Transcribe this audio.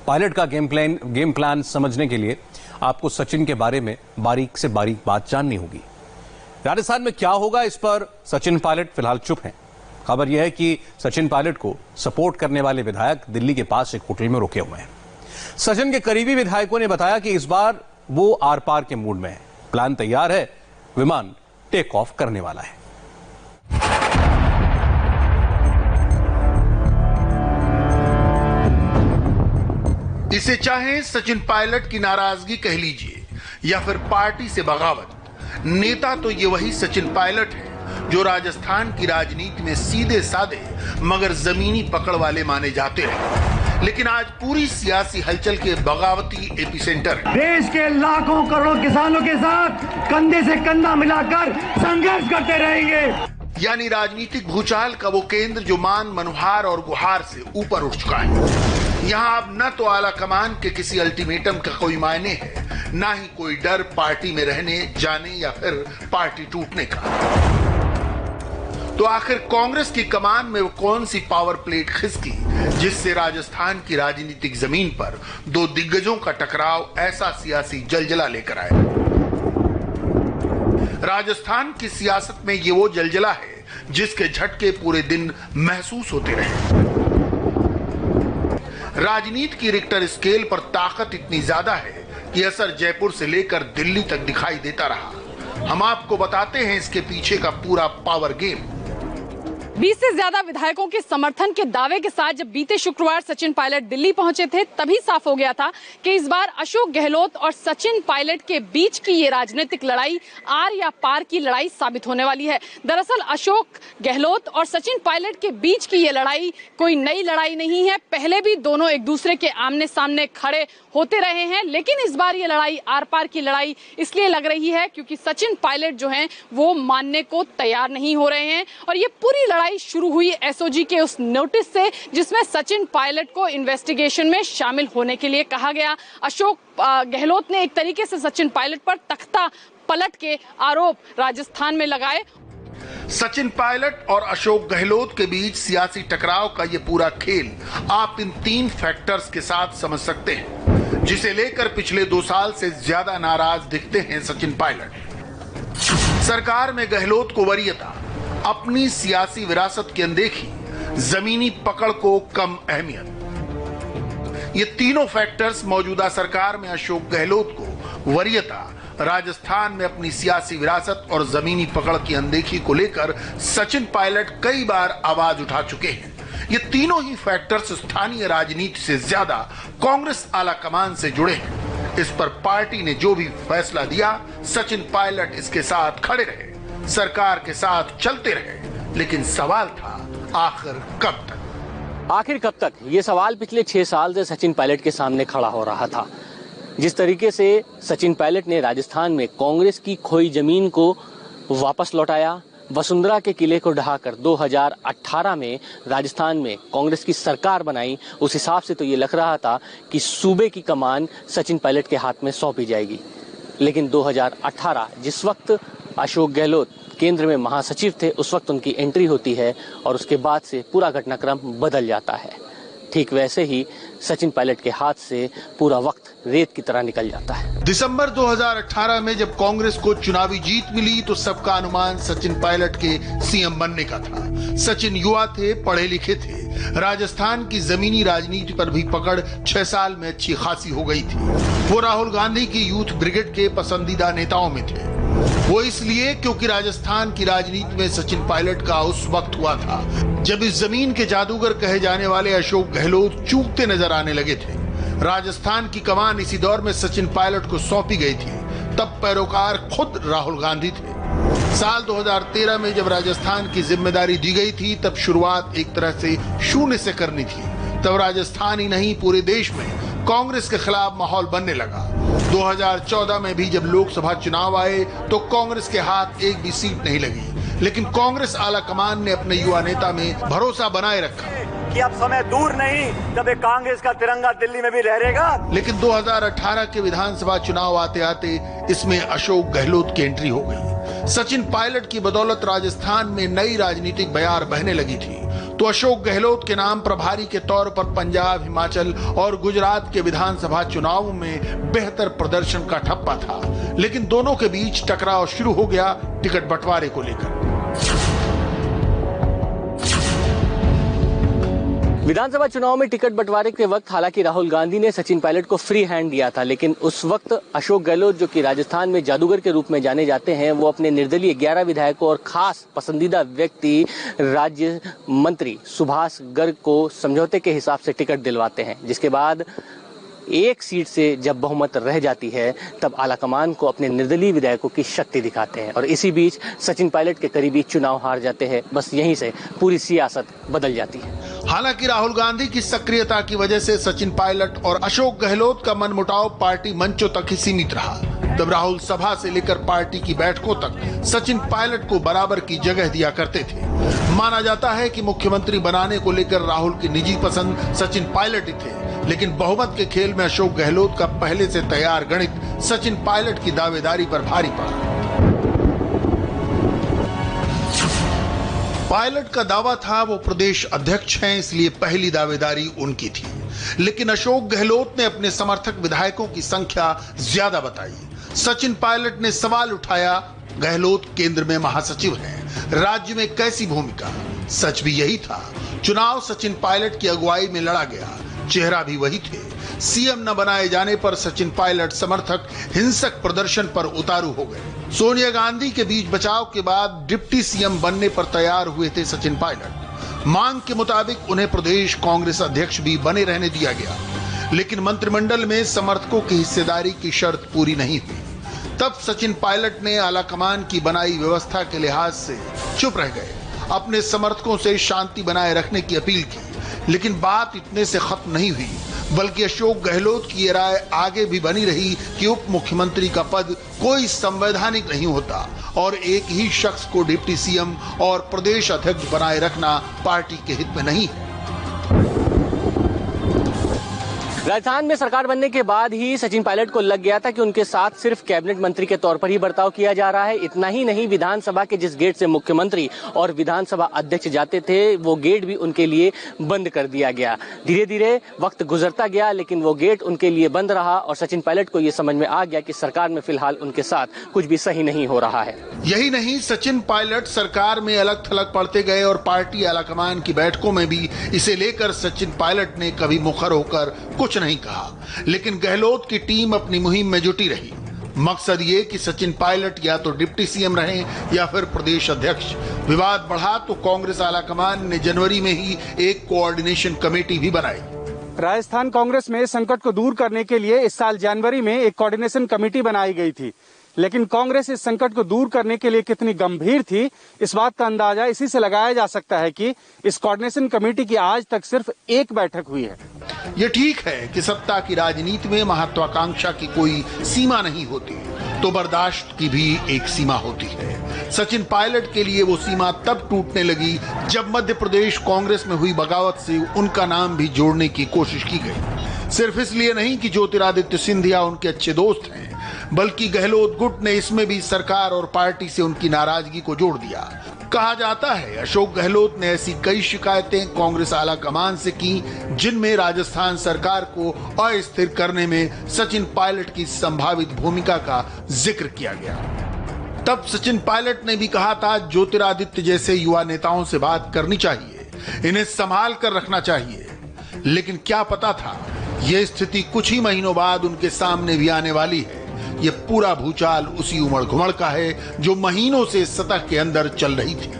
Pilot का game plan समझने के लिए आपको सचिन के बारे में बारीक से बारीक बात जाननी होगी। राजस्थान में क्या होगा, इस पर सचिन पायलट फिलहाल चुप हैं। खबर यह है कि सचिन पायलट को सपोर्ट करने वाले विधायक दिल्ली के पास एक होटल में रुके हुए हैं। सचिन के करीबी विधायकों ने बताया कि इस बार वो आर पार के मूड में है। प्लान तैयार है, विमान टेक ऑफ करने वाला है। इसे चाहे सचिन पायलट की नाराजगी कह लीजिए या फिर पार्टी से बगावत, नेता तो ये वही सचिन पायलट है जो राजस्थान की राजनीति में सीधे साधे मगर जमीनी पकड़ वाले माने जाते हैं। लेकिन आज पूरी सियासी हलचल के बगावती एपिसेंटर है। देश के लाखों करोड़ों किसानों के साथ कंधे से कंधा मिलाकर संघर्ष करते रहेंगे। यानी राजनीतिक भूचाल का वो केंद्र जो मान, मनुहार और गुहार से ऊपर उठ चुका है। यहाँ अब न तो आला कमान के किसी अल्टीमेटम का कोई मायने है, ना ही कोई डर पार्टी में रहने जाने या फिर पार्टी टूटने का। तो आखिर कांग्रेस की कमान में वो कौन सी पावर प्लेट खिसकी जिससे राजस्थान की राजनीतिक जमीन पर दो दिग्गजों का टकराव ऐसा सियासी जलजला लेकर आया। राजस्थान की सियासत में ये वो जलजला है जिसके झटके पूरे दिन महसूस होते रहे। राजनीति की रिक्टर स्केल पर ताकत इतनी ज्यादा है कि असर जयपुर से लेकर दिल्ली तक दिखाई देता रहा। हम आपको बताते हैं इसके पीछे का पूरा पावर गेम। 20 से ज्यादा विधायकों के समर्थन के दावे के साथ जब बीते शुक्रवार सचिन पायलट दिल्ली पहुंचे थे, तभी साफ हो गया था कि इस बार अशोक गहलोत और सचिन पायलट के बीच की ये राजनीतिक लड़ाई आर या पार की लड़ाई साबित होने वाली है। दरअसल अशोक गहलोत और सचिन पायलट के बीच की ये लड़ाई कोई नई लड़ाई नहीं है। पहले भी दोनों एक दूसरे के आमने सामने खड़े होते रहे हैं, लेकिन इस बार ये लड़ाई आर पार की लड़ाई इसलिए लग रही है क्योंकि सचिन पायलट जो हैं वो मानने को तैयार नहीं हो रहे हैं। और ये पूरी लड़ाई शुरू हुई एसओजी के उस नोटिस से जिसमें सचिन पायलट को इन्वेस्टिगेशन में शामिल होने के लिए कहा गया। अशोक गहलोत ने एक तरीके से सचिन पायलट पर तख्ता पलट के आरोप राजस्थान में लगाए। सचिन पायलट और अशोक गहलोत के बीच सियासी टकराव का ये पूरा खेल आप इन 3 फैक्टर्स के साथ समझ सकते हैं, जिसे लेकर पिछले 2 साल से ज्यादा नाराज दिखते हैं सचिन पायलट। सरकार में गहलोत को वरीयता, अपनी सियासी विरासत की अनदेखी, जमीनी पकड़ को कम अहमियत। ये तीनों फैक्टर्स मौजूदा सरकार में अशोक गहलोत को वरीयता, राजस्थान में अपनी सियासी विरासत और जमीनी पकड़ की अनदेखी को लेकर सचिन पायलट कई बार आवाज उठा चुके हैं। ये तीनों ही फैक्टर्स स्थानीय राजनीति से ज्यादा कांग्रेस आला कमान से जुड़े हैं। इस पर पार्टी ने जो भी फैसला दिया, सचिन पायलट इसके साथ खड़े रहे, सरकार के साथ चलते रहे। लेकिन सवाल था आखिर कब तक? आखिर कब तक, ये सवाल पिछले 6 साल से सचिन पायलट के सामने खड़ा हो रहा था। जिस तरीके से सचिन पायलट ने राजस्थान में कांग्रेस की खोई जमीन को वापस लौटाया, वसुंधरा के किले को ढहाकर 2018 में राजस्थान में कांग्रेस की सरकार बनाई, उस हिसाब से तो ये लग रहा था कि सूबे की कमान सचिन पायलट के हाथ में सौंपी जाएगी। लेकिन 2018 जिस वक्त अशोक गहलोत केंद्र में महासचिव थे, उस वक्त उनकी एंट्री होती है और उसके बाद से पूरा घटनाक्रम बदल जाता है। ठीक वैसे ही सचिन पायलट के हाथ से पूरा वक्त रेत की तरह निकल जाता है। दिसंबर 2018 में जब कांग्रेस को चुनावी जीत मिली तो सबका अनुमान सचिन पायलट के सीएम बनने का था। सचिन युवा थे, पढ़े लिखे थे, राजस्थान की जमीनी राजनीति पर भी पकड़ 6 साल में अच्छी खासी हो गई थी। वो राहुल गांधी की यूथ ब्रिगेड के पसंदीदा नेताओं में थे। वो इसलिए क्योंकि राजस्थान की राजनीति में सचिन पायलट का उस वक्त हुआ था जब इस जमीन के जादूगर कहे जाने वाले अशोक गहलोत चूकते नजर आने लगे थे। राजस्थान की कमान इसी दौर में सचिन पायलट को सौंपी गई थी। तब पैरोकार खुद राहुल गांधी थे। साल 2013 में जब राजस्थान की जिम्मेदारी दी गई थी, तब शुरुआत एक तरह से शून्य से करनी थी। तब राजस्थान ही नहीं, पूरे देश में कांग्रेस के खिलाफ माहौल बनने लगा। 2014 में भी जब लोकसभा चुनाव आए तो कांग्रेस के हाथ एक भी सीट नहीं लगी, लेकिन कांग्रेस आला कमान ने अपने युवा नेता में भरोसा बनाए रखा कि अब समय दूर नहीं जब कांग्रेस का तिरंगा दिल्ली में भी लहरेगा। लेकिन 2018 के विधानसभा चुनाव आते आते इसमें अशोक गहलोत की एंट्री हो गई। सचिन पायलट की बदौलत राजस्थान में नई राजनीतिक बयार बहने लगी थी। तो अशोक गहलोत के नाम प्रभारी के तौर पर पंजाब, हिमाचल और गुजरात के विधानसभा चुनावों में बेहतर प्रदर्शन का ठप्पा था। लेकिन दोनों के बीच टकराव शुरू हो गया टिकट बंटवारे को लेकर। विधानसभा चुनाव में टिकट बंटवारे के वक्त हालांकि राहुल गांधी ने सचिन पायलट को फ्री हैंड दिया था, लेकिन उस वक्त अशोक गहलोत, जो कि राजस्थान में जादूगर के रूप में जाने जाते हैं, वो अपने निर्दलीय 11 विधायकों और खास पसंदीदा व्यक्ति राज्य मंत्री सुभाष गर्ग को समझौते के हिसाब से टिकट दिलवाते हैं। जिसके बाद एक सीट से जब बहुमत रह जाती है तब आलाकमान को अपने निर्दलीय विधायकों की शक्ति दिखाते हैं और इसी बीच सचिन पायलट के करीबी चुनाव हार जाते हैं। बस यहीं से पूरी सियासत बदल जाती है। हालांकि राहुल गांधी की सक्रियता की वजह से सचिन पायलट और अशोक गहलोत का मनमुटाव पार्टी मंचों तक ही सीमित रहा। तब राहुल सभा से लेकर पार्टी की बैठकों तक सचिन पायलट को बराबर की जगह दिया करते थे। माना जाता है कि मुख्यमंत्री बनाने को लेकर राहुल की निजी पसंद सचिन पायलट ही थे, लेकिन बहुमत के खेल में अशोक गहलोत का पहले से तैयार गणित सचिन पायलट की दावेदारी पर भारी पड़ा। पायलट का दावा था वो प्रदेश अध्यक्ष हैं, इसलिए पहली दावेदारी उनकी थी। लेकिन अशोक गहलोत ने अपने समर्थक विधायकों की संख्या ज्यादा बताई। सचिन पायलट ने सवाल उठाया, गहलोत केंद्र में महासचिव हैं, राज्य में कैसी भूमिका? सच भी यही था। चुनाव सचिन पायलट की अगुवाई में लड़ा गया, चेहरा भी वही थे। सीएम न बनाए जाने पर सचिन पायलट समर्थक हिंसक प्रदर्शन पर उतारू हो गए। सोनिया गांधी के बीच बचाव के बाद डिप्टी सीएम बनने पर तैयार हुए थे सचिन पायलट। मांग के मुताबिक उन्हें प्रदेश कांग्रेस अध्यक्ष भी बने रहने दिया गया, लेकिन मंत्रिमंडल में समर्थकों की हिस्सेदारी की शर्त पूरी नहीं हुई। तब सचिन पायलट ने आलाकमान की बनाई व्यवस्था के लिहाज से चुप रह गए, अपने समर्थकों से शांति बनाए रखने की अपील की। लेकिन बात इतने से खत्म नहीं हुई, बल्कि अशोक गहलोत की ये राय आगे भी बनी रही कि उप मुख्यमंत्री का पद कोई संवैधानिक नहीं होता और एक ही शख्स को डिप्टी सीएम और प्रदेश अध्यक्ष बनाए रखना पार्टी के हित में नहीं है। राजस्थान में सरकार बनने के बाद ही सचिन पायलट को लग गया था कि उनके साथ सिर्फ कैबिनेट मंत्री के तौर पर ही बर्ताव किया जा रहा है। इतना ही नहीं, विधानसभा के जिस गेट से मुख्यमंत्री और विधानसभा अध्यक्ष जाते थे, वो गेट भी उनके लिए बंद कर दिया गया। धीरे धीरे वक्त गुजरता गया, लेकिन वो गेट उनके लिए बंद रहा और सचिन पायलट को ये समझ में आ गया कि सरकार में फिलहाल उनके साथ कुछ भी सही नहीं हो रहा है। यही नहीं, सचिन पायलट सरकार में अलग थलग पड़ते गए और पार्टी आलाकमान की बैठकों में भी इसे लेकर सचिन पायलट ने कभी मुखर होकर कुछ नहीं कहा। लेकिन गहलोत की टीम अपनी मुहिम में जुटी रही। मकसद ये कि सचिन पायलट या तो डिप्टी सीएम रहें या फिर प्रदेश अध्यक्ष। विवाद बढ़ा तो कांग्रेस आलाकमान ने जनवरी में ही एक कोऑर्डिनेशन कमेटी भी बनाई। राजस्थान कांग्रेस में संकट को दूर करने के लिए इस साल जनवरी में एक कोऑर्डिनेशन कमेटी बनाई गई थी, लेकिन कांग्रेस इस संकट को दूर करने के लिए कितनी गंभीर थी, इस बात का अंदाजा इसी से लगाया जा सकता है कि इस कोऑर्डिनेशन कमेटी की आज तक सिर्फ एक बैठक हुई है। ये ठीक है कि सत्ता की राजनीति में महत्वाकांक्षा की कोई सीमा नहीं होती, तो बर्दाश्त की भी एक सीमा होती है। सचिन पायलट के लिए वो सीमा तब टूटने लगी जब मध्य प्रदेश कांग्रेस में हुई बगावत से उनका नाम भी जोड़ने की कोशिश की गई। सिर्फ इसलिए नहीं कि ज्योतिरादित्य सिंधिया उनके अच्छे दोस्त हैं, बल्कि गहलोत गुट ने इसमें भी सरकार और पार्टी से उनकी नाराजगी को जोड़ दिया। कहा जाता है अशोक गहलोत ने ऐसी कई शिकायतें कांग्रेस आलाकमान से की जिनमें राजस्थान सरकार को अस्थिर करने में सचिन पायलट की संभावित भूमिका का जिक्र किया गया। तब सचिन पायलट ने भी कहा था, ज्योतिरादित्य जैसे युवा नेताओं से बात करनी चाहिए, इन्हें संभाल कर रखना चाहिए। लेकिन क्या पता था यह स्थिति कुछ ही महीनों बाद उनके सामने भी आने वाली है। ये पूरा भूचाल उसी उमड़ घुमड़ का है जो महीनों से सतह के अंदर चल रही थी।